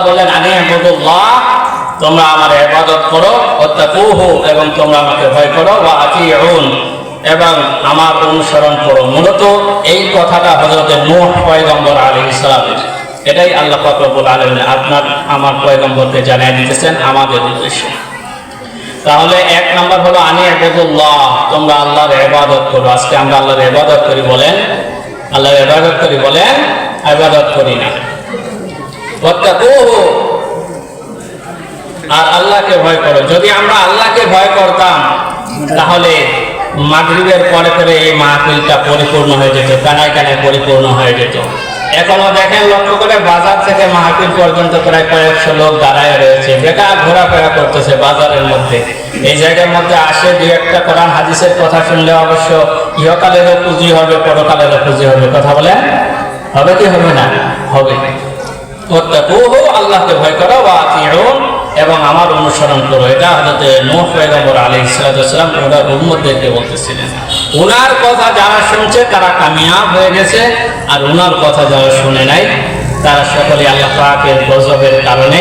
বললেন আনি ইবাদুল্লাহ, তোমরা আমার ইবাদত করো, ওয়াত্তাকুহু, এবং তোমরা আমাকে ভয় করো, ওয়া আতিউন, এবং আমার অনুসরণ করো। মূলত এই কথাটা হযরত নূহ পয়গম্বর আলাইহিস সালামের, এটাই আল্লাহ পাক রব্বুল আলামিন আপনার আমার পয়গম্বরকে জানিয়ে দিতেছেন আমাদের উদ্দেশ্যে। তাহলে এক নাম্বার হলো আনি ইবাদুল্লাহ, তোমরা আল্লাহর ইবাদত করো। আজকে আমরা আল্লাহর ইবাদত করি বলেন? আল্লাহর ইবাদত করি বলেন? ইবাদত করি না। ওয়াত্তাকুহু, আর আল্লাহকে ভয় করো। যদি আমরা আল্লাহকে ভয় করতাম তাহলে মাগরিবের পরে পরে এই মাহফিলটা পরিপূর্ণ হয়ে যেত, কানায় কানায় পরিপূর্ণ হয়ে যেত। এখনো দেখেন, লক্ষ্য করে বাজার থেকে মাহফিল পর্যন্ত প্রায় কয়েকশো লোক দাঁড়ায় রয়েছে, বেকার ঘোরাফেরা করতেছে বাজারের মধ্যে। এই জায়গার মধ্যে আসে দুই একটা কোরআন হাদিসের কথা শুনলে অবশ্য ইহকালেরও পুঁজি হবে, পরকালেরও পুঁজি হবে। কথা বলেন, হবে কি হবে না? হবে। ওয়াত্তাকুহু, আল্লাহকে ভয় করো, ওয়া আতিউন, এবং আমার অনুসরণ করো। এটা হযরত নূহ পয়গম্বর আলাইহিস সালাম ওনার উম্মতদেরকে বলতেছিলেন। ওনার কথা যারা শুনছে তারা কামিয়াব হয়ে গেছে, আর ওনার কথা যারা শুনে নাই তারা সকলে আল্লাহ পাকের গজবের কারণে